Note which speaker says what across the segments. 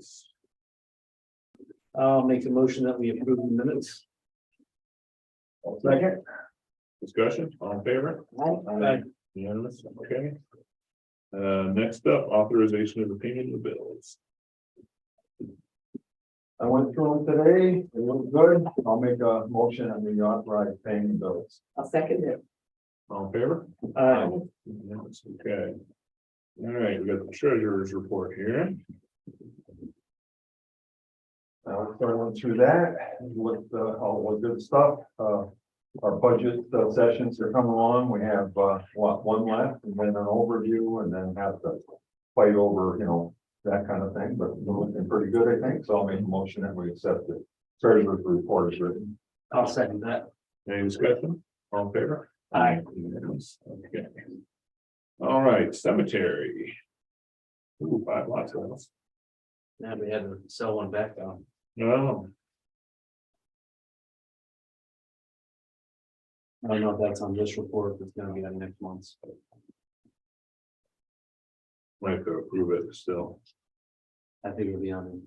Speaker 1: minutes.
Speaker 2: I'll make a motion that we approve the minutes.
Speaker 1: Second. Discussion, all in favor?
Speaker 2: Aye.
Speaker 1: Unanimous, okay. Next up, authorization of the payment of bills.
Speaker 3: I went through them today, it was good, I'll make a motion and we authorize paying bills.
Speaker 4: I'll second it.
Speaker 1: All in favor?
Speaker 2: Aye.
Speaker 1: Unanimous, okay. All right, we got the treasurer's report here.
Speaker 3: So I went through that, with all the good stuff, our budget sessions are coming along, we have, one left, and then an overview, and then have to fight over, that kind of thing, but we're looking pretty good, I think, so I'll make a motion that we accept the treasurer's report as written.
Speaker 2: I'll second that.
Speaker 1: Any discussion? All in favor?
Speaker 2: Aye.
Speaker 1: Unanimous, okay. All right, cemetery. Ooh, 5 lots of those.
Speaker 2: Now we had to sell one back down.
Speaker 1: No,
Speaker 2: I don't know if that's on this report, if it's gonna be on next month's.
Speaker 1: might have to approve it still.
Speaker 2: I think it'll be on.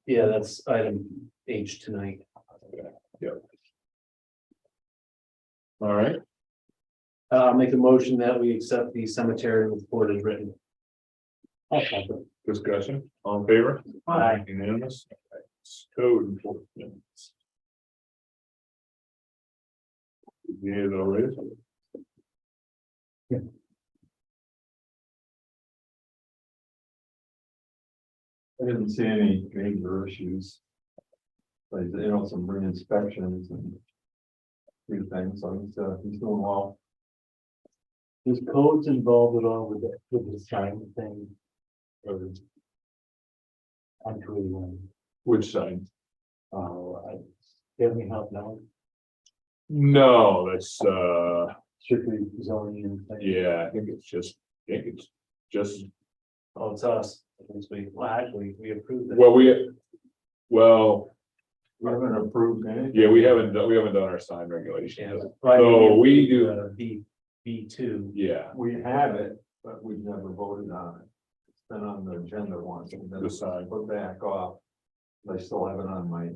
Speaker 2: Yeah, that's item H tonight.
Speaker 1: All right,
Speaker 2: I'll make a motion that we accept the cemetery report as written.
Speaker 1: discussion, all in favor?
Speaker 2: Aye.
Speaker 1: Unanimous. Code enforcement. You need it already?
Speaker 3: I didn't see any major issues. Like, some re-inspections and few things, so he's doing well.
Speaker 2: Is codes involved at all with the sign thing? Or? I'm really one.
Speaker 1: Which side?
Speaker 2: Oh, give me help now.
Speaker 1: No, that's,
Speaker 2: Strictly zoning and things.
Speaker 1: yeah, I think it's just,
Speaker 2: Oh, it's us. Well, actually, we approved it.
Speaker 1: well,
Speaker 3: We haven't approved anything.
Speaker 1: yeah, we haven't done our sign regulations.
Speaker 2: Yeah.
Speaker 1: So we do,
Speaker 2: B2.
Speaker 1: yeah,
Speaker 3: We have it, but we've never voted on it. It's been on the agenda once, and then
Speaker 1: The sign.
Speaker 3: put back off. I still have it on my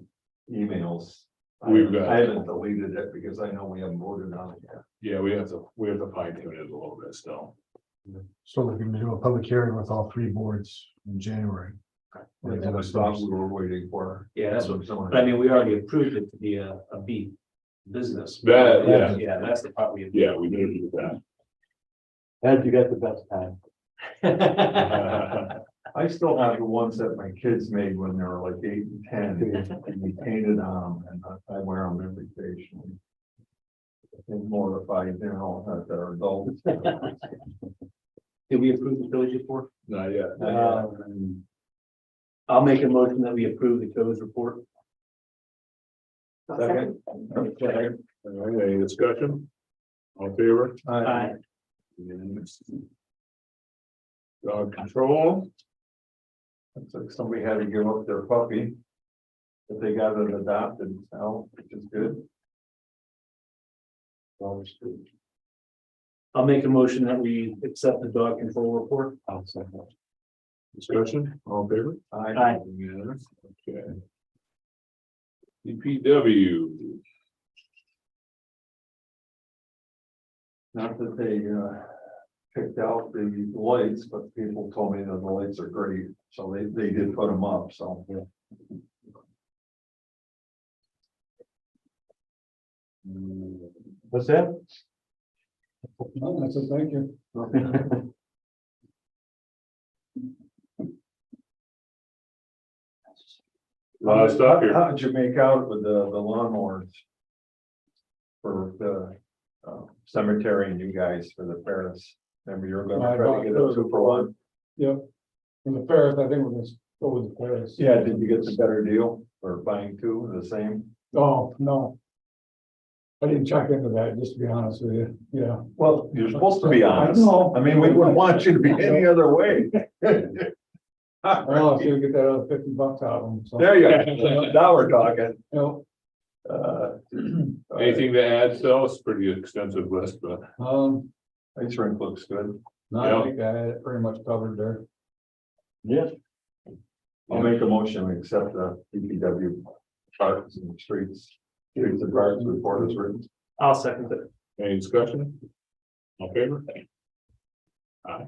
Speaker 3: emails.
Speaker 1: We've got-
Speaker 3: I haven't deleted it because I know we haven't voted on it yet.
Speaker 1: yeah, we have to fine tune it a little bit still.
Speaker 5: So we're gonna do a public hearing with all 3 boards in January.
Speaker 3: That's what I thought we were waiting for.
Speaker 2: Yeah, that's
Speaker 3: So someone-
Speaker 2: but I mean, we already approved it to be a B business.
Speaker 1: That, yeah.
Speaker 2: Yeah, that's the part we.
Speaker 1: Yeah, we did do that.
Speaker 2: How'd you get the best time?
Speaker 3: I still have the ones that my kids made when they were like 8 and 10, and we painted on them, and I wear them every occasion. And mortified, that they're adults.
Speaker 2: Did we approve the village report?
Speaker 1: Not yet.
Speaker 2: I'll make a motion that we approve the codes report.
Speaker 3: Second.
Speaker 1: Okay. All right, any discussion? All in favor?
Speaker 2: Aye.
Speaker 1: Unanimous. Dog control,
Speaker 3: It's like somebody had to give up their puppy. But they got it adopted now, which is good.
Speaker 2: I'll make a motion that we accept the dog control report. I'll second.
Speaker 1: discussion, all in favor?
Speaker 2: Aye.
Speaker 1: Unanimous, okay. DPW,
Speaker 3: Not that they picked out the lights, but people told me that the lights are great, so they did put them up, so.
Speaker 2: What's that?
Speaker 3: No, that's it, thank you.
Speaker 1: a lot of stuff here.
Speaker 3: How did you make out with the lawnmowers? For the cemetery and you guys for the Ferris? Remember you were gonna try to get a 2-for-1?
Speaker 6: Yep. And the Ferris, I think we're gonna go with the Ferris.
Speaker 3: Yeah, did you get the better deal for buying 2 the same?
Speaker 6: Oh, no. I didn't check into that, just to be honest with you, yeah.
Speaker 3: Well, you're supposed to be honest.
Speaker 6: I know.
Speaker 3: I mean, we wouldn't want you to be any other way.
Speaker 6: Well, if you get that other $50 out of them, so.
Speaker 3: There you go. Now we're talking.
Speaker 6: You
Speaker 1: Anything to add, so it's a pretty extensive list, but
Speaker 6: know,
Speaker 3: Ice rink looks good.
Speaker 6: no, I think I had it pretty much covered there.
Speaker 2: Yes.
Speaker 3: I'll make a motion, we accept the DPW parks and streets and parks report as written.
Speaker 6: I'll second it.
Speaker 1: Any discussion? All in favor? Aye.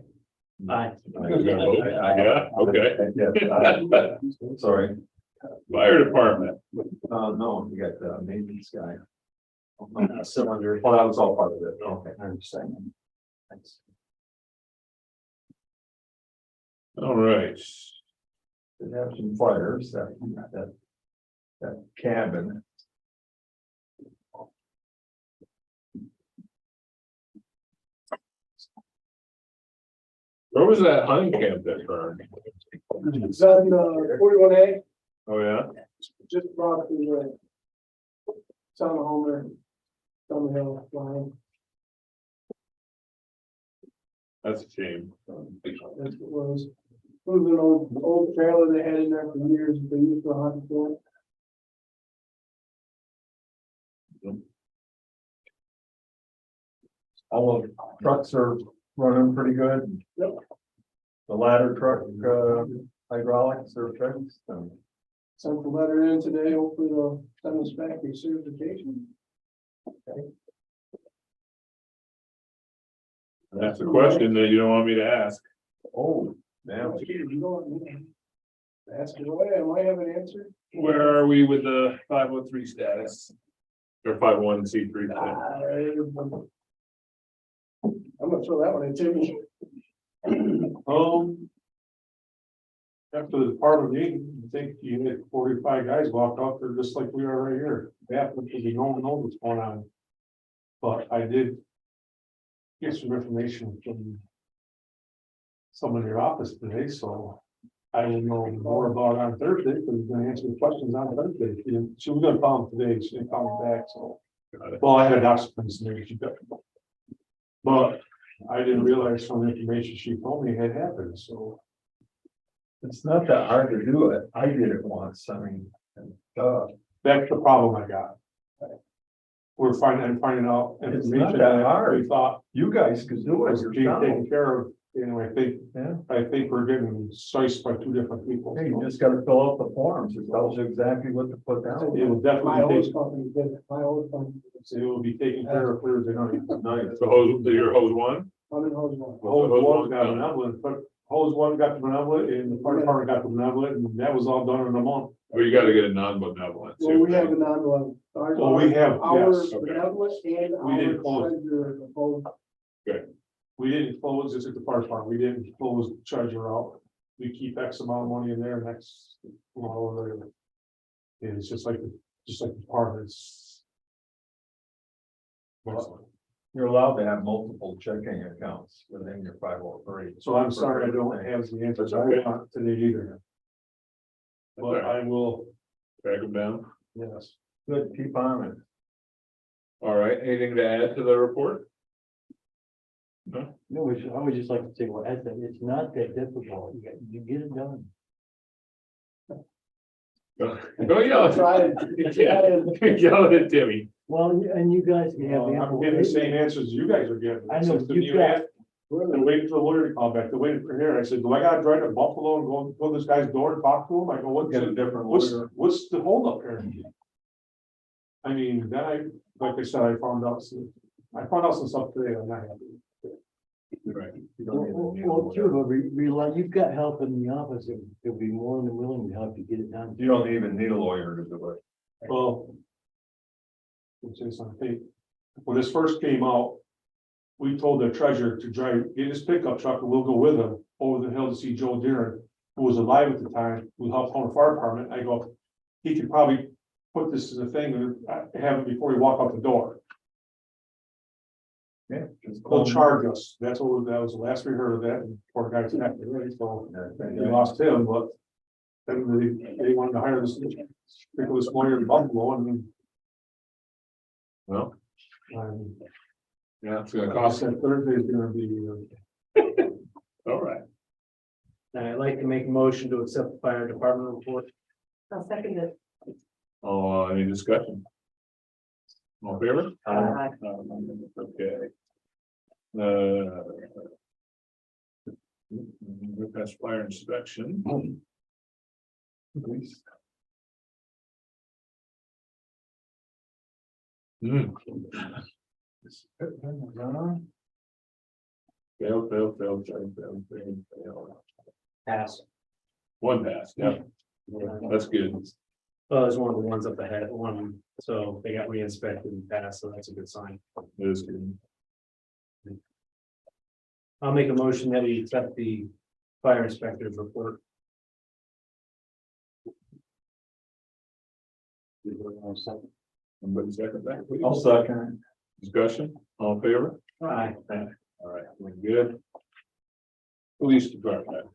Speaker 2: Aye.
Speaker 1: Yeah, okay.
Speaker 3: Yeah, sorry.
Speaker 1: Fire department,
Speaker 3: No, you got the maintenance guy. Cylinder. Well, that was all part of it. Okay, I understand. Thanks.
Speaker 1: all right.
Speaker 3: They have some fires that cabin.
Speaker 1: Where was that hunting camp that burned?
Speaker 6: It's on, 41A,
Speaker 1: Oh, yeah?
Speaker 6: just brought the, town home there. On the hill line,
Speaker 1: That's a shame.
Speaker 6: that's what it was. It was an old trailer they had in there for years, they used for hunting for.
Speaker 3: All of the trucks are running pretty good.
Speaker 6: Yep.
Speaker 3: The ladder truck, hydraulics are fixed.
Speaker 6: Sent the letter in today, hopefully they'll send us back a certification.
Speaker 1: That's a question that you don't want me to ask.
Speaker 3: Oh, damn.
Speaker 6: You don't, ask it away, I might have an answer.
Speaker 1: Where are we with the 503 status? Or 501c3?
Speaker 6: I'm gonna throw that one at Timmy.
Speaker 5: After the department meeting, I think you had 45 guys walked out there just like we are right here. They happen to be no one knows what's going on. But I did get some information from someone in your office today, so I will know more about it on Thursday, because we're gonna answer the questions on Thursday. She was gonna call him today, she didn't call me back, so. Well, I had a doctor's appointment, she got. But I didn't realize some of the information she told me had happened, so.
Speaker 3: It's not that hard to do it. I did it once. I mean,
Speaker 5: That's the problem I got. I'm finding out
Speaker 3: It's not
Speaker 5: information
Speaker 3: that
Speaker 5: that
Speaker 3: hard.
Speaker 5: we thought
Speaker 3: you guys could do it
Speaker 5: was being
Speaker 3: yourself.
Speaker 5: taken care of. Anyway,
Speaker 3: Yeah.
Speaker 5: I think we're getting sized by two different people.
Speaker 3: Hey, you just gotta fill out the forms. It tells you exactly what to put down.
Speaker 5: It will
Speaker 6: My
Speaker 5: definitely
Speaker 6: old
Speaker 5: take,
Speaker 6: company did it, my old company.
Speaker 5: it will be taken care of Thursday night.
Speaker 3: Nice.
Speaker 1: So hose, your hose one?
Speaker 6: I'm in hose one.
Speaker 5: Hose one got an benevolent, but hose one got the benevolent and the fire department got the benevolent, and that was all done in a month.
Speaker 1: Well, you gotta get a non-benevolent.
Speaker 6: Well, we have a non-benevolent.
Speaker 5: Well, we have,
Speaker 6: Our
Speaker 5: yes,
Speaker 1: okay.
Speaker 6: benevolent and
Speaker 5: We didn't
Speaker 6: our
Speaker 5: close.
Speaker 6: treasurer of both.
Speaker 5: We didn't close, this is the fire department, we didn't close the treasure out. We keep X amount of money in there, and that's, and it's just like the departments.
Speaker 3: You're allowed to have multiple checking accounts within your 503.
Speaker 5: So I'm sorry, I don't have the answers I want today either. But I will,
Speaker 1: Track them down.
Speaker 5: yes.
Speaker 3: Good, keep on it.
Speaker 1: All right, anything to add to the report?
Speaker 2: No, I would just like to say, well, it's not that difficult, you get it done.
Speaker 1: Go yell.
Speaker 6: Try it.
Speaker 1: Yell at Timmy.
Speaker 2: Well, and you guys can have.
Speaker 5: I'm getting the same answers you guys are getting.
Speaker 2: I know,
Speaker 5: Since
Speaker 2: you got-
Speaker 5: They're waiting for the lawyer to call back, they're waiting for here, I said, do I gotta drive to Buffalo and go to this guy's door and talk to him? I go,
Speaker 3: Get a different
Speaker 5: what's
Speaker 3: lawyer.
Speaker 5: the holdup here? I mean, then like I said, I found out some stuff today, I'm not happy.
Speaker 1: Right.
Speaker 3: You don't even need a
Speaker 2: Well,
Speaker 3: lawyer.
Speaker 2: true, but realize you've got help in the office, they'll be more than willing to help you get it done.
Speaker 3: You don't even need a lawyer to do it.
Speaker 5: Well. Let's say something, when this first came out, we told the treasurer to get his pickup truck and we'll go with him over the hill to see Joe Deeren, who was alive at the time, who helped on the fire department. I go, he could probably put this in the thing and have it before he walk out the door.
Speaker 3: Yeah. just
Speaker 5: He'll
Speaker 3: call
Speaker 5: charge us. That was the last we heard of that, and poor guy's back there, so
Speaker 3: them.
Speaker 5: we lost him, but. Then they wanted to hire this Nicholas lawyer in Buffalo, and
Speaker 1: Well,
Speaker 5: um,
Speaker 1: yeah, it's gonna
Speaker 5: cost
Speaker 1: cost.
Speaker 5: that Thursday is gonna be.
Speaker 1: All right.
Speaker 6: I'd like to make a motion to accept the fire department report.
Speaker 4: I'll second it.
Speaker 1: Any discussion? All in favor?
Speaker 4: Aye.
Speaker 1: Okay. That's fire inspection. Hmm. Fail.
Speaker 4: Pass.
Speaker 1: One pass, yeah, that's good.
Speaker 4: Well, there's one of the ones up ahead, one, so they got re-inspected and passed, so that's a good sign.
Speaker 1: It is good.
Speaker 4: I'll make a motion that we accept the fire inspector's report.
Speaker 1: Somebody second that, please.
Speaker 3: I'll second.
Speaker 1: Discussion, all in favor?
Speaker 4: Aye.
Speaker 1: All right, we're good. Police department.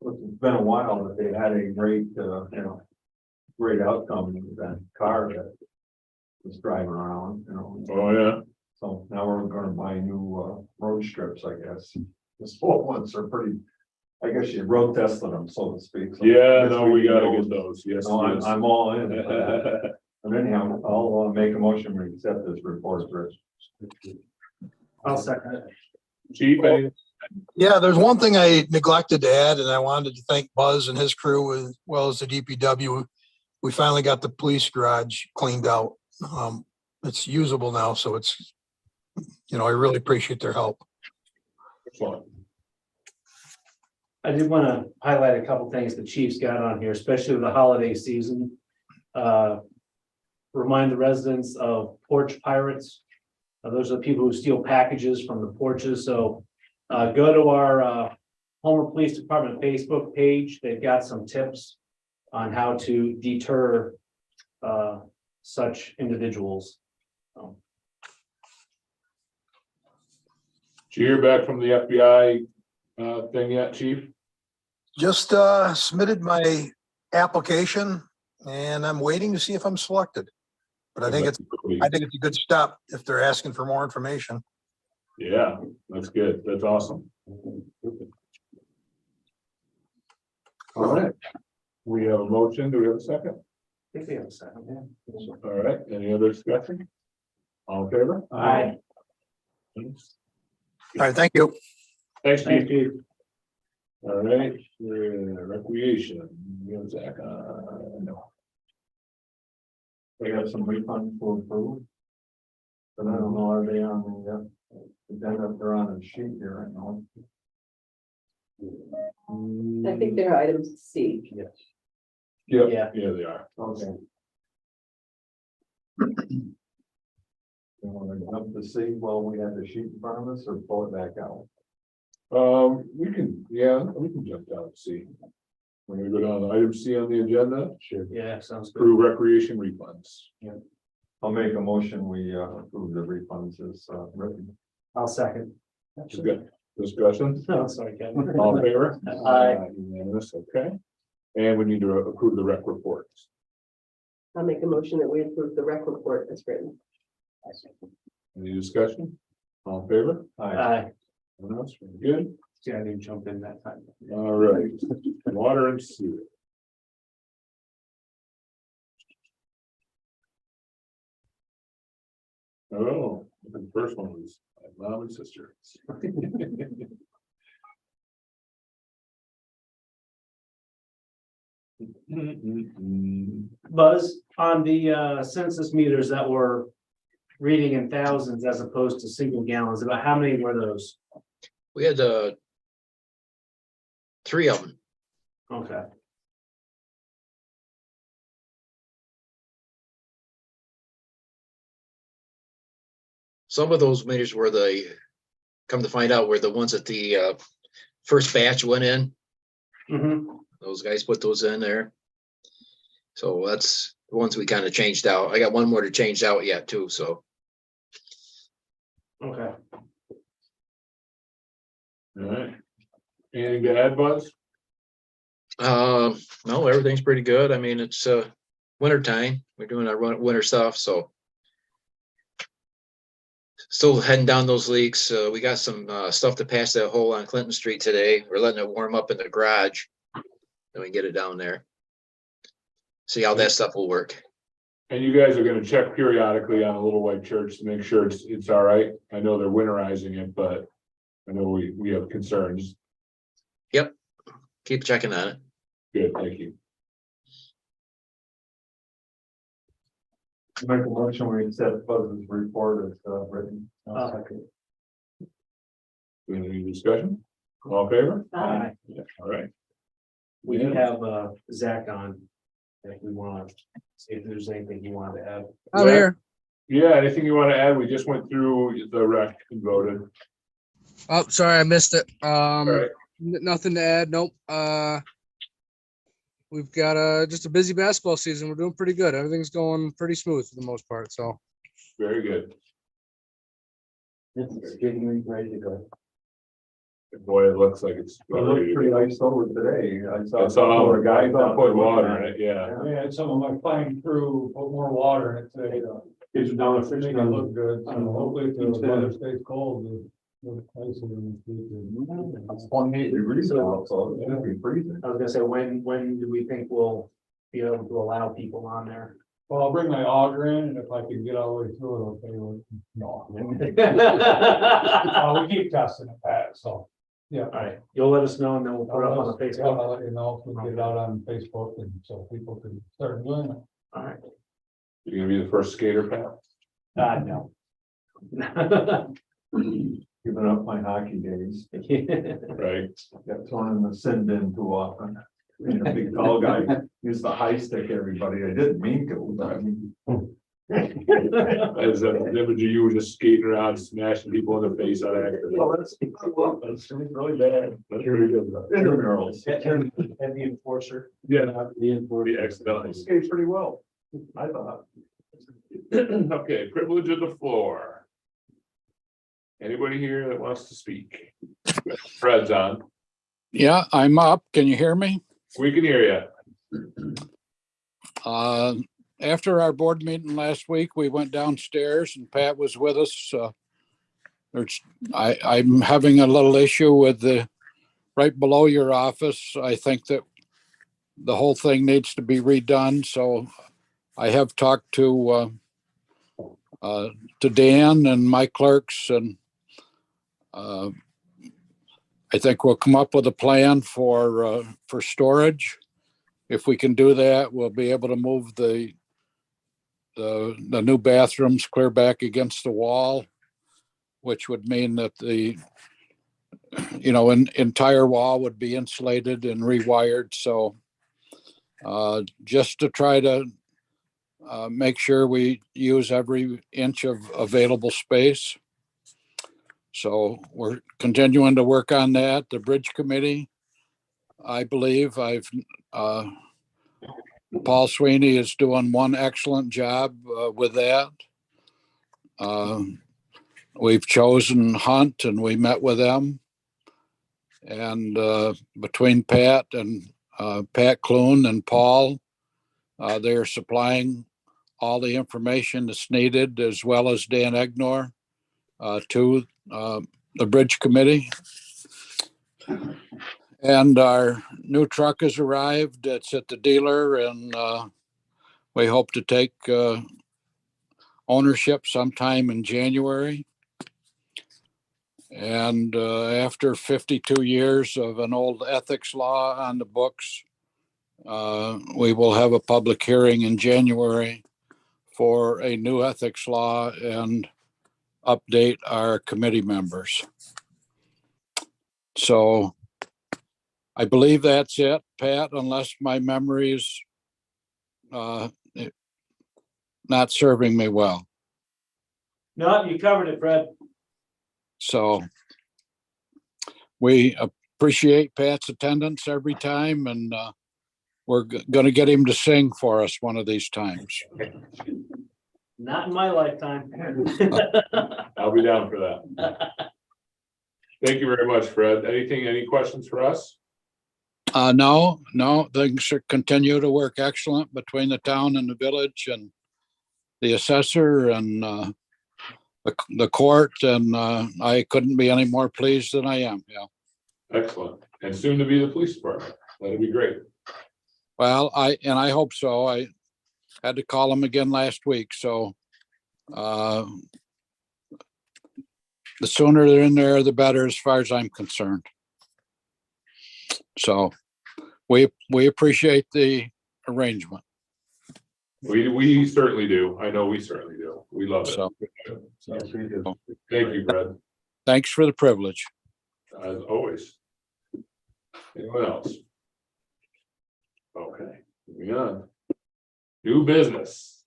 Speaker 3: It's been a while, but they had a great, great outcome with that car that was driving around,
Speaker 1: Oh, yeah.
Speaker 3: So now we're gonna buy new, road strips, I guess. The small ones are pretty, I guess you road tested them, so to speak. So
Speaker 1: Yeah,
Speaker 3: I guess
Speaker 1: no, we gotta
Speaker 3: know.
Speaker 1: get those, yes.
Speaker 3: No,
Speaker 1: yes.
Speaker 3: I'm all in. for that. But anyhow, I'll make a motion to accept this report, Rich.
Speaker 4: I'll second it.
Speaker 1: Chief, any-
Speaker 7: Yeah, there's one thing I neglected to add, and I wanted to thank Buzz and his crew as well as the DPW. We finally got the police garage cleaned out. It's usable now, so it's, I really appreciate their help.
Speaker 1: Excellent.
Speaker 4: I did want to highlight a couple things the chief's got on here, especially with the holiday season. Remind the residents of porch pirates. Those are the people who steal packages from the porches, so go to our Homer Police Department Facebook page. They've got some tips on how to deter such individuals.
Speaker 1: Did you hear back from the FBI thing yet, chief?
Speaker 7: Just submitted my application and I'm waiting to see if I'm selected. But I think it's a good step if they're asking for more information.
Speaker 1: Yeah, that's good. That's awesome. All right. We have a motion. Do we have a second?
Speaker 4: I think we have a second, yeah.
Speaker 1: All right. Any other discussion? All in favor?
Speaker 4: Aye.
Speaker 7: All right, thank you.
Speaker 1: Thanks,
Speaker 4: Thank
Speaker 1: chief.
Speaker 4: you.
Speaker 1: All right, recreation. We have Zach, no.
Speaker 3: They got some refunds to approve. But I don't know, are they on the agenda? They're on a sheet here right now.
Speaker 8: I think they're items C.
Speaker 1: Yep.
Speaker 4: Yeah.
Speaker 1: Yeah, they are.
Speaker 3: Okay. You want to jump to see while we have the sheet in front of us or pull it back out?
Speaker 1: We can jump down and see. We're gonna go down to item C on the agenda. Sure.
Speaker 4: Yeah, sounds good.
Speaker 1: Approve recreation refunds.
Speaker 3: I'll make a motion, we approve the refunds as written.
Speaker 4: I'll second.
Speaker 1: We've got discussion.
Speaker 4: No, sorry, Kevin.
Speaker 1: All in favor?
Speaker 4: Aye.
Speaker 1: Unanimous, okay. And we need to approve the rec reports.
Speaker 8: I'll make a motion that we approve the rec report as written.
Speaker 1: Any discussion? All in favor?
Speaker 4: Aye.
Speaker 1: Anyone else? Good.
Speaker 4: See, I didn't jump in that time.
Speaker 1: All right. Water and sewer. Oh, the first one was my mom and sister.
Speaker 4: Buzz, on the census meters that were reading in thousands as opposed to single gallons, about how many were those?
Speaker 9: We had 3 of them.
Speaker 4: Okay.
Speaker 9: Some of those meters were come to find out, were the ones that the first batch went in.
Speaker 4: Mm-hmm.
Speaker 9: Those guys put those in there. So that's the ones we kind of changed out. I got one more to change out yet too, so.
Speaker 4: Okay.
Speaker 1: All right. Anything to add, Buzz?
Speaker 9: No, everything's pretty good. I mean, it's winter time. We're doing our winter stuff, so. Still heading down those leaks. We got some stuff to pass that hole on Clinton Street today. We're letting it warm up in the garage. Then we can get it down there. See how that stuff will work.
Speaker 1: And you guys are gonna check periodically on the Little White Church to make sure it's all right. I know they're winterizing it, but I know we have concerns.
Speaker 9: Keep checking on it.
Speaker 1: Good, thank you.
Speaker 3: Make a motion, we accept Buzz's report as written.
Speaker 1: Any discussion? All in favor?
Speaker 8: Aye.
Speaker 1: Yeah, all right.
Speaker 4: We do have Zach on. If we want to see if there's anything you wanted to add.
Speaker 1: I'm here. Yeah, anything you want to add? We just went through the rec and voted.
Speaker 10: Oh, sorry, I missed it.
Speaker 1: All right.
Speaker 10: Nothing to add. Nope. We've got just a busy basketball season. We're doing pretty good. Everything's going pretty smooth for the most part. So
Speaker 1: Very good.
Speaker 2: It's getting ready to go.
Speaker 1: Boy, it looks like it's.
Speaker 3: It looked pretty nice over today. I
Speaker 1: That's all the guys
Speaker 3: out
Speaker 1: put
Speaker 3: there
Speaker 1: water
Speaker 3: looking
Speaker 1: in
Speaker 3: at
Speaker 1: it, yeah.
Speaker 6: I had some of my fine crew put more water in it today,
Speaker 5: Kids are down at
Speaker 6: to
Speaker 5: fish
Speaker 6: make it
Speaker 5: tournament.
Speaker 6: look good. So hopefully if the
Speaker 5: Keeps
Speaker 6: weather
Speaker 5: it-
Speaker 6: stays cold, the ice will be good.
Speaker 3: It's 28 degrees out, so it's gonna be freezing.
Speaker 4: I was gonna say, when do we think we'll be able to allow people on there?
Speaker 6: Well, I'll bring my auger in and if I can get all the way through it, okay, well, no. We keep testing it, Pat, so. Yeah.
Speaker 4: All right, you'll let us know and then we'll put it up on the
Speaker 6: Yeah,
Speaker 4: Facebook.
Speaker 6: I'll let you know, if we get it out on Facebook and so people can start doing it.
Speaker 4: All right.
Speaker 1: You're gonna be the first skater, Pat?
Speaker 4: No.
Speaker 3: Giving up my hockey days.
Speaker 1: Right.
Speaker 3: Got thrown in the sin bin too often. Being a big tall guy, used to high stick everybody. I didn't mean to, but I mean.
Speaker 1: As an image of you just skating around, smashing people in the face on accident.
Speaker 3: Well, that's really bad.
Speaker 1: That's really good.
Speaker 3: Intramurals.
Speaker 4: And the enforcer.
Speaker 1: Yeah,
Speaker 2: The
Speaker 1: accidentally.
Speaker 3: Skate pretty well, I thought.
Speaker 1: Okay, privilege of the floor. Anybody here that wants to speak? Fred's on.
Speaker 11: Yeah, I'm up. Can you hear me?
Speaker 1: We can hear you.
Speaker 11: After our board meeting last week, we went downstairs and Pat was with us. I'm having a little issue with right below your office. I think that the whole thing needs to be redone. So I have talked to Dan and my clerks, and I think we'll come up with a plan for storage. If we can do that, we'll be able to move the new bathrooms clear back against the wall, which would mean that the entire wall would be insulated and rewired. So just to try to make sure we use every inch of available space. So we're continuing to work on that. The bridge committee, I believe Paul Sweeney is doing one excellent job with that. We've chosen Hunt and we met with them. And between Pat Clune and Paul, they are supplying all the information that's needed, as well as Dan Egnor, to the bridge committee. And our new truck has arrived. It's at the dealer, and we hope to take ownership sometime in January. And after 52 years of an old ethics law on the books, we will have a public hearing in January for a new ethics law and update our committee members. So I believe that's it, Pat, unless my memory is not serving me well.
Speaker 4: No, you covered it, Fred.
Speaker 11: So we appreciate Pat's attendance every time, and we're going to get him to sing for us one of these times.
Speaker 4: Not in my lifetime.
Speaker 1: I'll be down for that. Thank you very much, Fred. Any questions for us?
Speaker 11: No, things should continue to work excellent between the town and the village and the assessor and the court, and I couldn't be any more pleased than I am. Yeah.
Speaker 1: Excellent. And soon to be the police department. That'd be great.
Speaker 11: Well, I hope so. had to call them again last week, so the sooner they're in there, the better, as far as I'm concerned. So we appreciate the arrangement.
Speaker 1: We certainly do. I know we certainly do. We love it.
Speaker 11: So
Speaker 1: So,
Speaker 3: Yes, we do.
Speaker 1: thank you, Fred,
Speaker 11: thanks for the privilege.
Speaker 1: as always. Anyone else? Okay, moving on. New business.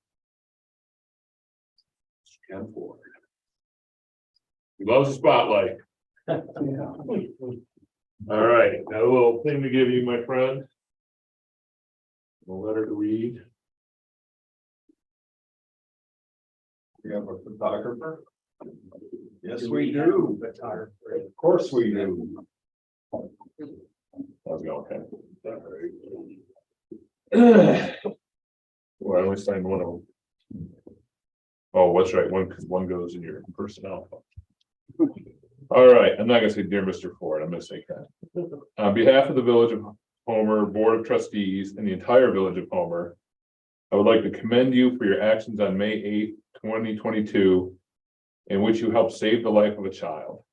Speaker 1: Ken Ford. He loves the spotlight. All right, got a little thing to give you, my friend. A letter to read.
Speaker 3: We have a photographer. Yes, we do. Of course we do.
Speaker 1: How's it going, Ken? Well, I always find one of them. Oh, that's right, because one goes in your personnel. All right, I'm not gonna say dear Mr. Ford, I'm gonna say Ken. On behalf of the Village of Homer Board of Trustees and the entire Village of Homer, I would like to commend you for your actions on May 8th, 2022, in which you helped save the life of a child.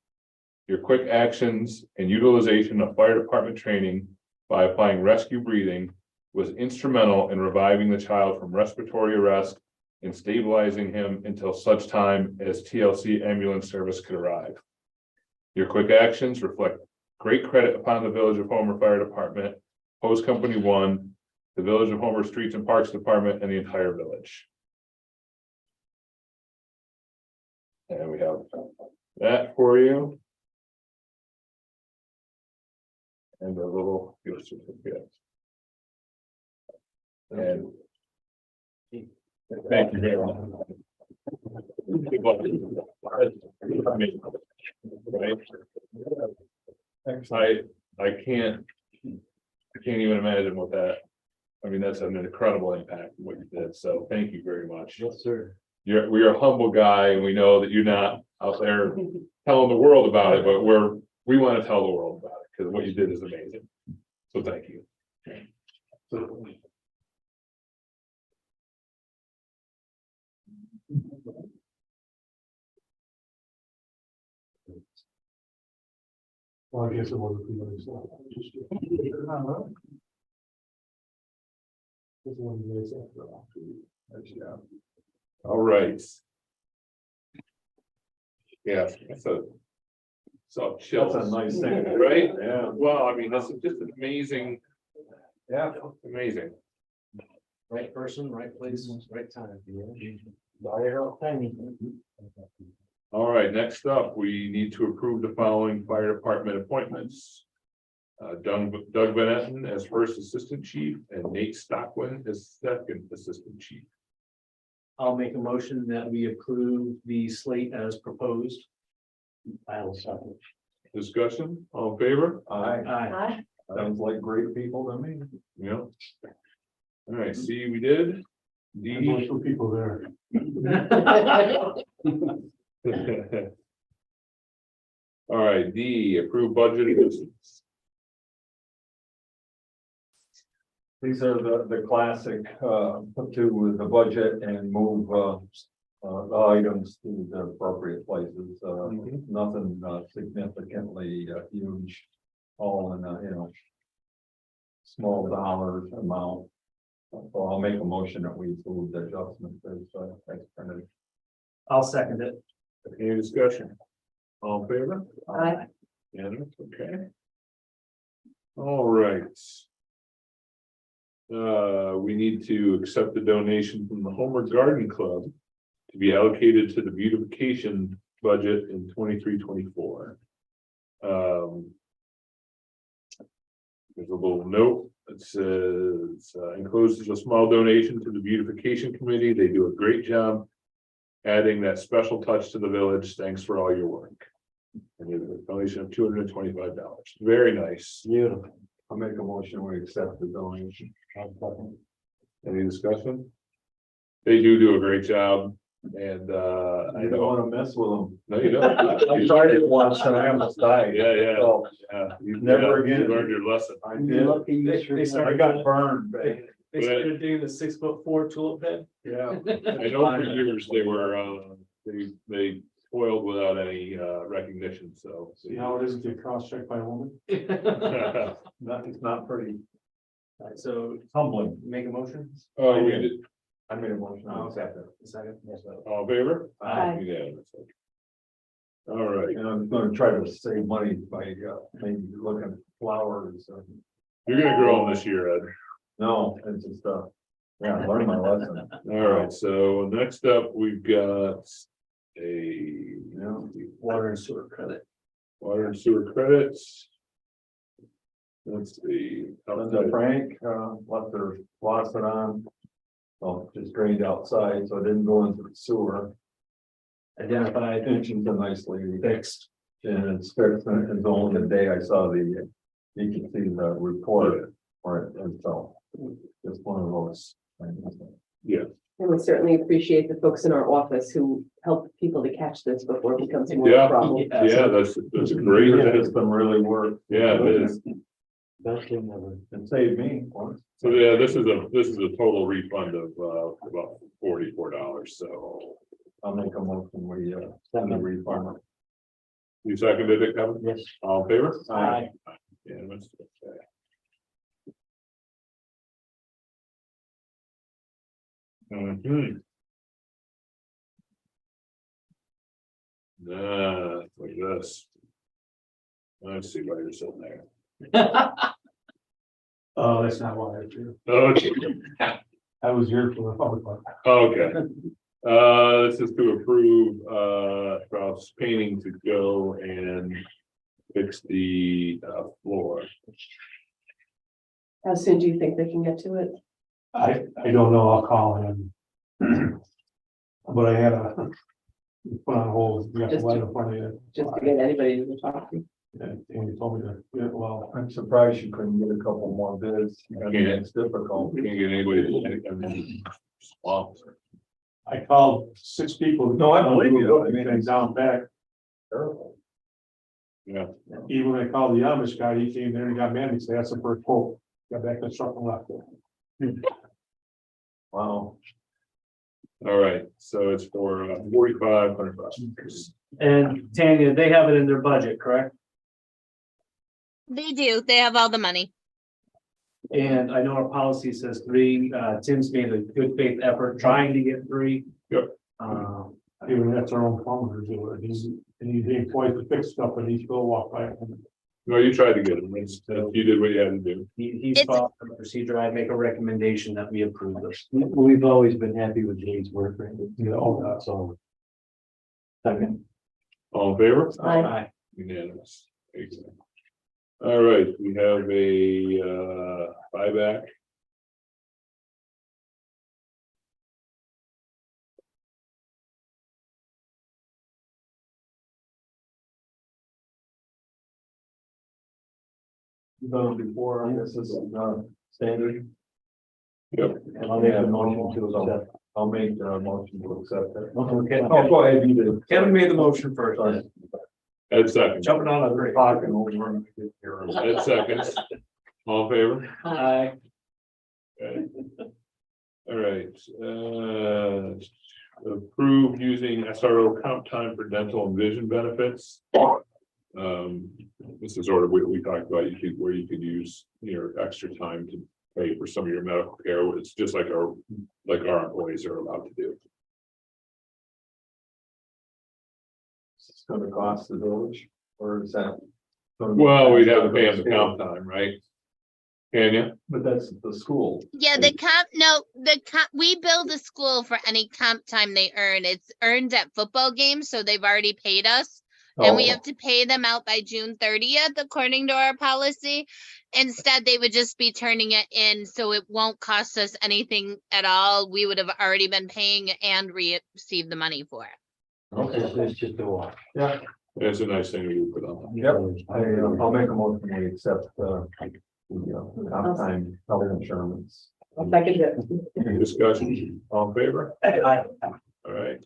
Speaker 1: Your quick actions and utilization of fire department training by applying rescue breathing was instrumental in reviving the child from respiratory arrest and stabilizing him until such time as TLC ambulance service could arrive. Your quick actions reflect great credit upon the Village of Homer Fire Department, Hose Company 1, the Village of Homer Streets and Parks Department, and the entire village. And we have that for you. And a little gift certificate. And thank you very much. Right? I can't even imagine what that, I mean, that's an incredible impact, what you did, so thank you very much.
Speaker 2: Yes, sir.
Speaker 1: We're a humble guy, and we know that you're not out there telling the world about it, but we want to tell the world about it, because what you did is amazing. So thank you.
Speaker 5: Well, I guess it wasn't.
Speaker 1: Yeah. All right. Yeah, so chill.
Speaker 3: That's a nice thing.
Speaker 1: Right?
Speaker 3: Yeah.
Speaker 1: Well, I mean, this is just an amazing,
Speaker 3: Yeah.
Speaker 1: amazing.
Speaker 4: Right person, right place, right time.
Speaker 1: All right, next up, we need to approve the following fire department appointments. Doug Van Etten as first assistant chief and Nate Stockwin as second assistant chief.
Speaker 4: I'll make a motion that we approve the slate as proposed.
Speaker 2: I'll second.
Speaker 1: Discussion, all in favor?
Speaker 3: Aye.
Speaker 4: Aye.
Speaker 3: Sounds like great people to me.
Speaker 1: Yeah. All right, C, we did.
Speaker 5: There's
Speaker 1: D.
Speaker 5: some people there.
Speaker 1: All right, D, approve budget adjustments.
Speaker 3: These are the classic, put to the budget and move, the items to the appropriate places, nothing significantly huge. All in a, small dollar amount. So I'll make a motion that we approve the adjustment as printed.
Speaker 4: I'll second it.
Speaker 1: Any discussion? All in favor?
Speaker 8: Aye.
Speaker 1: Yeah, okay. All right. We need to accept the donation from the Homer Garden Club to be allocated to the beautification budget in 23-24. There's a little note that says encloses a small donation to the beautification committee. They do a great job adding that special touch to the village. Thanks for all your work. And there's a donation of $225. Very nice.
Speaker 2: Beautiful.
Speaker 3: I'll make a motion, we accept the donation.
Speaker 1: Any discussion? They do a great job, and
Speaker 3: I don't want to mess with them.
Speaker 1: no, you don't.
Speaker 3: I tried it once and I almost died.
Speaker 1: Yeah.
Speaker 3: So,
Speaker 1: Yeah, you
Speaker 3: Never again.
Speaker 1: learned your lesson.
Speaker 3: I did.
Speaker 2: Lucky you
Speaker 3: I got burned,
Speaker 4: They started doing the 6'4" tulip bed.
Speaker 3: Yeah.
Speaker 1: I know for years they were, they toiled without any, recognition, so.
Speaker 5: See how it is to get cross-checked by a woman?
Speaker 3: It's not pretty
Speaker 4: So
Speaker 3: humbling.
Speaker 4: make a motion.
Speaker 1: Oh, we did,
Speaker 3: I made a motion.
Speaker 4: Oh,
Speaker 3: to accept it.
Speaker 4: Second.
Speaker 1: all in favor?
Speaker 8: Aye.
Speaker 1: Unanimous. All right,
Speaker 3: And I'm gonna try to save money by, maybe looking at flowers.
Speaker 1: you're gonna grow them this year, Ed.
Speaker 3: No, it's just, yeah, learn my lesson.
Speaker 1: All right, so next up, we've got a
Speaker 3: You know,
Speaker 4: Water and sewer credit.
Speaker 1: water and sewer credits. Let's see.
Speaker 3: Linda Frank, left their faucet on. Well, just drained outside, so it didn't go into the sewer.
Speaker 4: Identified,
Speaker 3: And she's a nice lady.
Speaker 4: fixed.
Speaker 3: And it's fixed, and it's only the day I saw the, you can see the report for it, and so. It's one of those.
Speaker 1: Yeah,
Speaker 8: And we certainly appreciate the folks in our office who help people to catch this before it becomes more of
Speaker 1: Yeah.
Speaker 8: a problem.
Speaker 1: yeah, that's great.
Speaker 3: It system really worked.
Speaker 1: Yeah, it is.
Speaker 2: Best thing ever.
Speaker 3: It saved me once.
Speaker 1: So yeah, this is a total refund of about $44, so.
Speaker 3: I'll make a motion, we, send the refund.
Speaker 1: You seconded it, Kevin?
Speaker 2: Yes.
Speaker 1: All in favor?
Speaker 4: Aye.
Speaker 1: Yeah, that's okay. Mhm. Nah, like this. I see why you're sitting there.
Speaker 5: Oh, that's not why I do.
Speaker 1: Okay,
Speaker 5: I was here for the public one.
Speaker 1: okay. This is to approve, Kraus Painting to go and fix the, floor.
Speaker 8: How soon do you think they can get to it?
Speaker 5: I don't know, I'll call him. But I had a put on hold, you got the light in front of you.
Speaker 8: Just to get anybody to talk to?
Speaker 5: And he told me to, yeah, well,
Speaker 3: I'm surprised you couldn't get a couple more bids. I mean, it's difficult.
Speaker 1: We can't get anybody to, I mean, swamped.
Speaker 5: I called 6 people.
Speaker 3: No, I believe you. I mean,
Speaker 5: And down back,
Speaker 3: Terrible.
Speaker 1: Yeah,
Speaker 5: even when I called the Amish guy, he came there and got mad, he said, that's the first quote. Got back to the truck and left.
Speaker 3: Wow.
Speaker 1: all right, so it's for $4,500.
Speaker 4: And Tanya, they have it in their budget, correct?
Speaker 12: They do. They have all the money.
Speaker 4: And I know our policy says 3, Tim's made a good faith effort trying to get 3.
Speaker 1: Yep.
Speaker 5: Even that's our own plumber, he's, and he employed to fix stuff, and he still walked by.
Speaker 1: No, you tried to get him, you did what you had to do.
Speaker 4: He's
Speaker 12: It's-
Speaker 4: followed the procedure. I make a recommendation that we approve this.
Speaker 2: We've always been happy with Jade's work, right?
Speaker 5: You know, that's all.
Speaker 2: Second.
Speaker 1: All in favor?
Speaker 8: Aye.
Speaker 1: Unanimous. Excellent. All right, we have a buyback.
Speaker 3: Done before, I guess this is, standard.
Speaker 1: Yep.
Speaker 2: I'll make a motion to accept.
Speaker 3: I'll make a motion to accept it.
Speaker 4: Okay.
Speaker 3: Oh, go ahead, you did.
Speaker 4: Kevin made the motion first.
Speaker 3: Sorry.
Speaker 1: Ed seconds.
Speaker 4: Jumping on a break.
Speaker 3: Talking over and I could hear him.
Speaker 1: Ed seconds. All in favor?
Speaker 4: Aye.
Speaker 1: Okay. All right, approve using SRO comp time for dental and vision benefits. This is sort of what we talked about, where you could use your extra time to pay for some of your medical care. It's just like our employees are allowed to do.
Speaker 3: It's gonna cost the village, or is that?
Speaker 1: Well, we'd have to pay them the comp time, right? Can you?
Speaker 3: But that's the school.
Speaker 12: Yeah, we bill the school for any comp time they earn. It's earned at football games, so they've already paid us. And we have to pay them out by June 30th, according to our policy. Instead, they would just be turning it in, so it won't cost us anything at all. We would have already been paying and received the money for it.
Speaker 3: Okay,
Speaker 2: It's just a wash.
Speaker 3: yeah,
Speaker 1: It's a nice thing to put on.
Speaker 3: yep, I'll make a motion to accept, the comp time health insurance.
Speaker 8: I'll second it.
Speaker 1: Any discussion? All in favor?
Speaker 4: Aye.
Speaker 1: All right.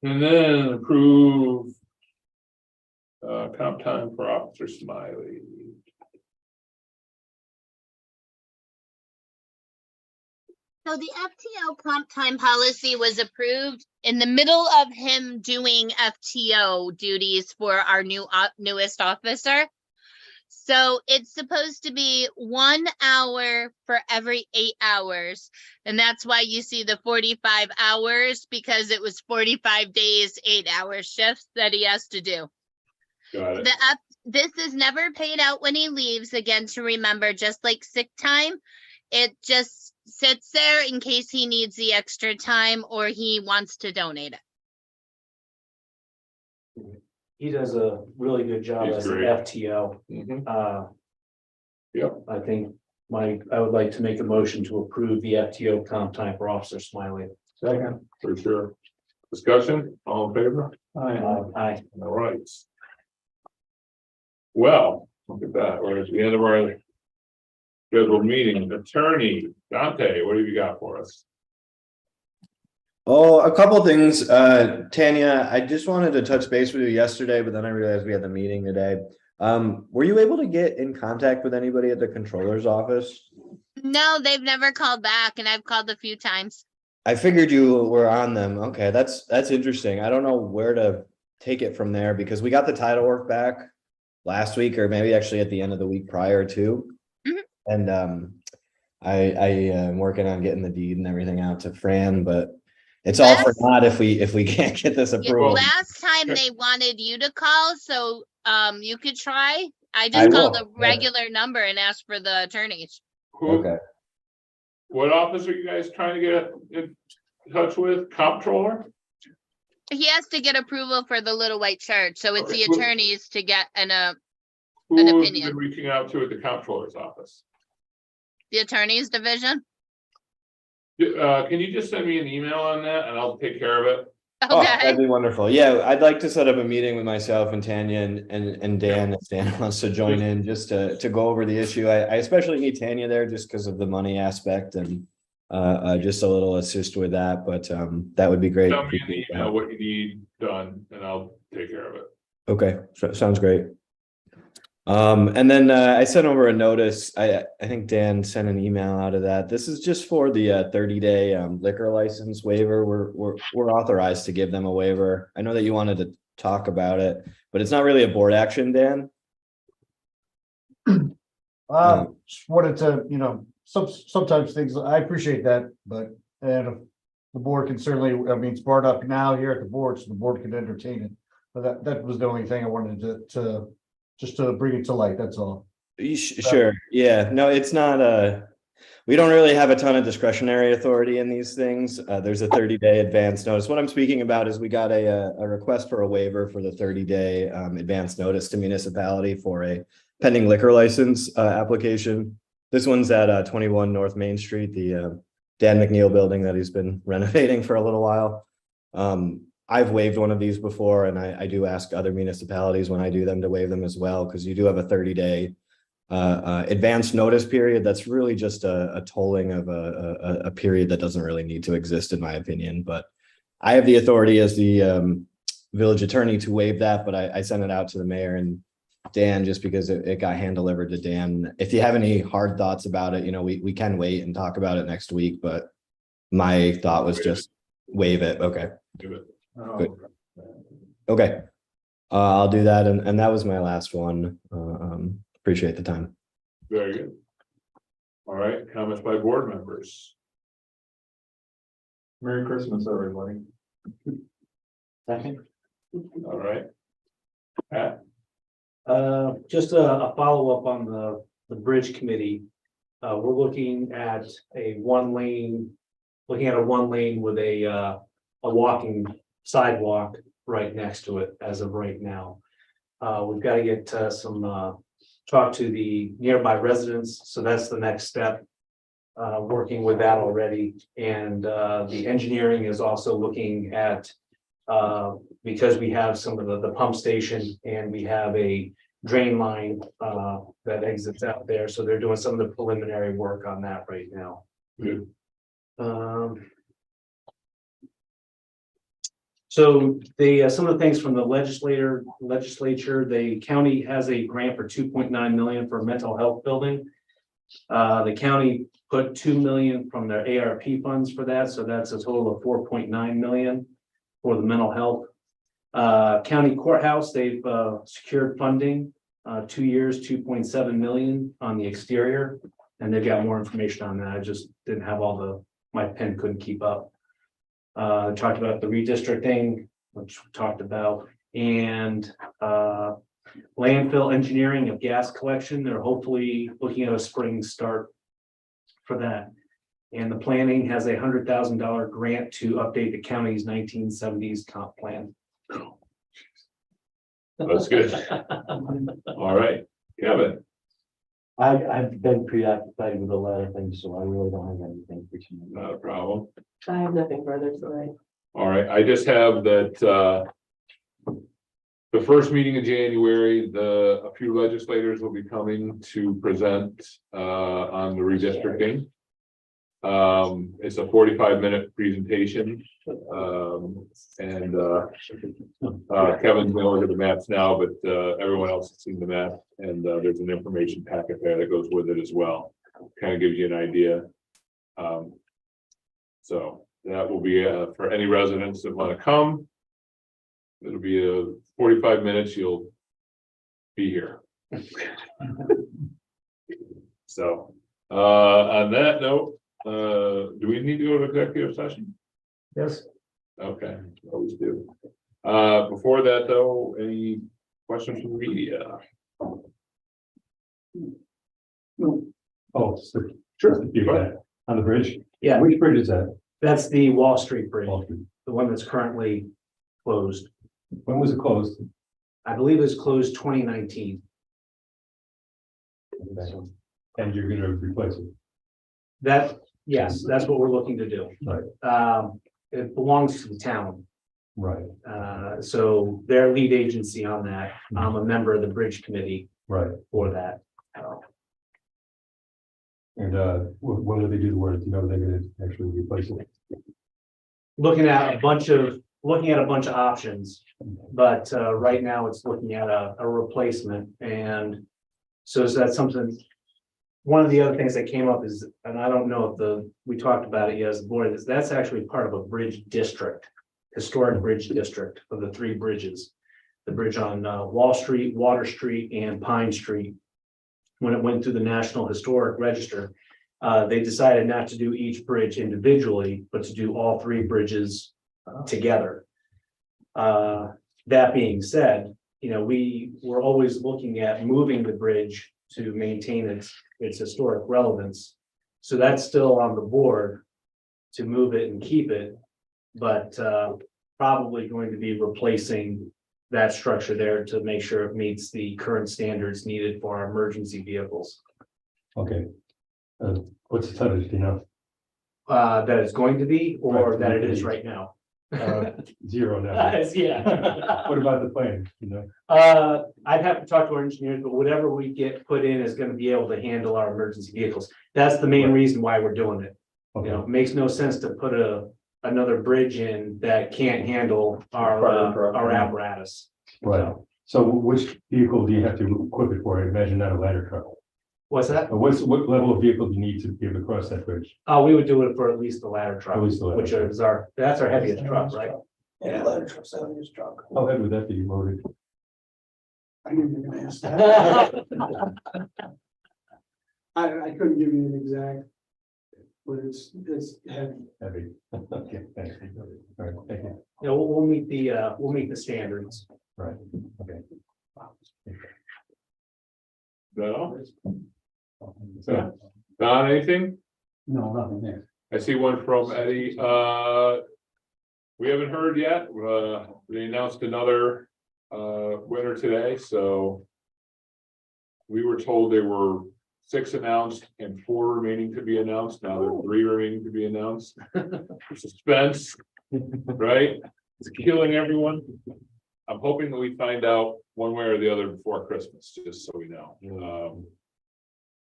Speaker 1: And then approve comp time for Officer Smiley.
Speaker 12: So the FTO comp time policy was approved in the middle of him doing FTO duties for our newest officer. So it's supposed to be 1 hour for every 8 hours. And that's why you see the 45 hours, because it was 45 days, 8-hour shifts that he has to do.
Speaker 1: Got it.
Speaker 12: This is never paid out when he leaves, again, to remember, just like sick time. It just sits there in case he needs the extra time or he wants to donate it.
Speaker 4: He does a really good job
Speaker 1: He's
Speaker 4: as an
Speaker 1: great.
Speaker 4: FTO.
Speaker 1: Mhm. Yep.
Speaker 4: I think I would like to make a motion to approve the FTO comp time for Officer Smiley.
Speaker 3: Second.
Speaker 1: For sure. Discussion, all in favor?
Speaker 4: Aye.
Speaker 1: All right. Well, look at that. We're at the end of our scheduled meeting. Attorney Dante, what have you got for us?
Speaker 13: Oh, a couple things. Tanya, I just wanted to touch base with you yesterday, but then I realized we had the meeting today. Were you able to get in contact with anybody at the controller's office?
Speaker 12: No, they've never called back, and I've called a few times.
Speaker 13: I figured you were on them. Okay, that's interesting. I don't know where to take it from there because we got the title work back last week, or maybe actually at the end of the week prior to.
Speaker 12: Mhm.
Speaker 13: And I am working on getting the deed and everything out to Fran, but it's all for naught if we can't get this
Speaker 12: Yeah,
Speaker 13: approval.
Speaker 12: last time they wanted you to call, so you could try. I
Speaker 13: I
Speaker 12: just called
Speaker 13: will,
Speaker 12: a
Speaker 13: yeah.
Speaker 12: regular number and asked for the attorneys.
Speaker 13: Okay.
Speaker 1: What office are you guys trying to get in touch with? Comptroller?
Speaker 12: He has to get approval for the little white church, so it's
Speaker 1: Okay.
Speaker 12: the attorneys to get an
Speaker 1: Who have you
Speaker 12: opinion.
Speaker 1: been reaching out to at the comptroller's office?
Speaker 12: The attorneys division.
Speaker 1: Can you just send me an email on that and I'll take care of it?
Speaker 13: Oh,
Speaker 12: Okay.
Speaker 13: that'd be wonderful. Yeah, I'd like to set up a meeting with myself and Tanya and Dan, if Dan wants to join in, just to go over the issue. I especially need Tanya there just because of the money aspect and just a little assist with that, but that would be great.
Speaker 1: Tell me in the email what you need done and I'll take care of it.
Speaker 13: Okay, sounds great. And then I sent over a notice. I think Dan sent an email out of that. This is just for the 30-day liquor license waiver. We're authorized to give them a waiver. I know that you wanted to talk about it, but it's not really a board action, Dan.
Speaker 2: Just wanted to, sometimes things, I appreciate that, but, and the board can certainly, I mean, it's brought up now here at the board, so the board can entertain it. But that was the only thing I wanted to just to bring it to light, that's all.
Speaker 13: Sure. Yeah, no, it's not we don't really have a ton of discretionary authority in these things. There's a 30-day advance notice. What I'm speaking about is we got a request for a waiver for the 30-day advance notice to municipality for a pending liquor license application. This one's at 21 North Main Street, the Dan McNeil building that he's been renovating for a little while. I've waived one of these before, and I do ask other municipalities when I do them to waive them as well, because you do have a 30-day advance notice period. That's really just a tolling of a period that doesn't really need to exist, in my opinion. But I have the authority as the village attorney to waive that, but I sent it out to the mayor and Dan just because it got hand delivered to Dan. If you have any hard thoughts about it, we can wait and talk about it next week, but my thought was just waive it. Okay.
Speaker 1: Do it.
Speaker 13: Good. Okay. I'll do that. And that was my last one. Appreciate the time.
Speaker 1: Very good. All right, comments by board members.
Speaker 3: Merry Christmas, everybody.
Speaker 4: Second.
Speaker 1: All right. Pat?
Speaker 4: Just a follow-up on the bridge committee. We're looking at a one lane with a walking sidewalk right next to it as of right now. We've got to get talk to the nearby residents, so that's the next step. Working with that already, and the engineering is also looking at because we have some of the pump station and we have a drain line that exits out there, so they're doing some of the preliminary work on that right now.
Speaker 1: Good.
Speaker 4: So some of the things from the legislature, the county has a grant for 2.9 million for a mental health building. The county put 2 million from their ARP funds for that, so that's a total of 4.9 million for the mental health. County courthouse, they've secured funding, 2 years, 2.7 million on the exterior. And they've got more information on that. I just didn't have my pen couldn't keep up. Talked about the redistricting, which we talked about, and landfill engineering of gas collection. They're hopefully looking at a spring start for that. And the planning has a $100,000 grant to update the county's 1970s comp plan.
Speaker 1: That's good. All right, Kevin.
Speaker 14: I've been preoccupied with a lot of things, so I really don't have anything for tonight.
Speaker 1: Not a problem.
Speaker 8: I have nothing further tonight.
Speaker 1: All right, I just have that, the first meeting in January, a few legislators will be coming to present, on the redistricting. It's a 45-minute presentation. And Kevin's gonna look at the maps now, but everyone else has seen the map, and there's an information packet there that goes with it as well. Kind of gives you an idea. So that will be for any residents that want to come. It'll be a 45 minutes. You'll be here. So on that note, do we need to go to executive session?
Speaker 2: Yes.
Speaker 1: Okay, always do. Before that though, any questions from the media?
Speaker 3: Oh,
Speaker 1: Sure.
Speaker 3: you got it. On the bridge?
Speaker 4: Yeah,
Speaker 3: Which bridge is that?
Speaker 4: that's the Wall Street Bridge,
Speaker 3: Wall Street.
Speaker 4: the one that's currently closed.
Speaker 3: When was it closed?
Speaker 4: I believe it was closed 2019.
Speaker 3: And you're gonna replace it?
Speaker 4: Yes, that's what we're looking to do.
Speaker 3: Right.
Speaker 4: It belongs to the town.
Speaker 3: Right,
Speaker 4: So their lead agency on that, I'm a member of the bridge committee
Speaker 3: right.
Speaker 4: for that.
Speaker 3: And when will they do the work? You know, they're gonna actually replace it.
Speaker 4: Looking at a bunch of options, but right now it's looking at a replacement. And so is that something? One of the other things that came up is, and I don't know if we talked about it yet as a board, is that's actually part of a bridge district, historic bridge district of the 3 bridges. The bridge on Wall Street, Water Street, and Pine Street. When it went through the National Historic Register, they decided not to do each bridge individually, but to do all 3 bridges together. That being said, you know, we were always looking at moving the bridge to maintain its historic relevance. So that's still on the board to move it and keep it, but probably going to be replacing that structure there to make sure it meets the current standards needed for our emergency vehicles.
Speaker 3: Okay. What's the tonnage, do you know?
Speaker 4: That it's going to be, or
Speaker 3: Right.
Speaker 4: that it is right now.
Speaker 3: 0 now.
Speaker 4: Yeah.
Speaker 3: What about the plane, you know?
Speaker 4: I'd have to talk to our engineers, but whatever we get put in is gonna be able to handle our emergency vehicles. That's the main
Speaker 3: Right.
Speaker 4: reason why we're doing it. You
Speaker 3: Okay.
Speaker 4: know, it makes no sense to put another bridge in that can't handle our apparatus.
Speaker 3: Right. So which vehicle do you have to equip it for? I imagine not a ladder truck.
Speaker 4: What's that?
Speaker 3: What level of vehicle do you need to be able to cross that bridge?
Speaker 4: We would do it for at least the ladder truck,
Speaker 3: At least the ladder
Speaker 4: which
Speaker 3: truck.
Speaker 4: is that's our heaviest truck, right?
Speaker 6: Yeah, ladder truck's the heaviest truck.
Speaker 3: How heavy would that be loaded?
Speaker 6: I knew you were gonna ask that. I couldn't give you an exact, but it's heavy.
Speaker 3: Heavy. Okay, thanks. All right, thank you.
Speaker 4: Yeah, we'll meet the standards.
Speaker 3: Right, okay.
Speaker 1: No? So, Don, anything?
Speaker 3: No, nothing there.
Speaker 1: I see one from Eddie. We haven't heard yet. They announced another winner today, so we were told there were 6 announced and 4 remaining to be announced. Now there are 3 remaining to be announced. Suspense, right? It's killing everyone. I'm hoping that we find out one way or the other before Christmas, just so we know.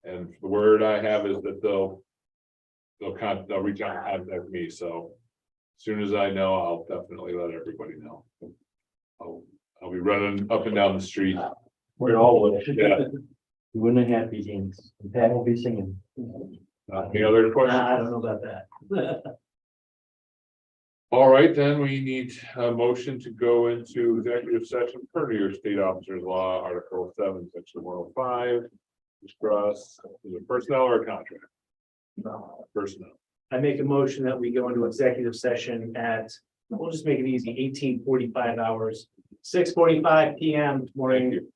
Speaker 1: And the word I have is that they'll reach out and contact me. So as soon as I know, I'll definitely let everybody know. I'll be running up and down the street.
Speaker 3: We're all.
Speaker 1: Yeah.
Speaker 14: You wouldn't have happy games. Pat will be singing.
Speaker 1: Any other questions?
Speaker 4: I don't know about that.
Speaker 1: All right, then we need a motion to go into executive session per New York State Officers Law, Article 7, Section 105. Discuss, is it personnel or a contract? No, personnel.
Speaker 4: I make a motion that we go into executive session at, we'll just make it easy, 18:45 hours, 6:45 PM
Speaker 1: Thank
Speaker 4: morning.
Speaker 1: you.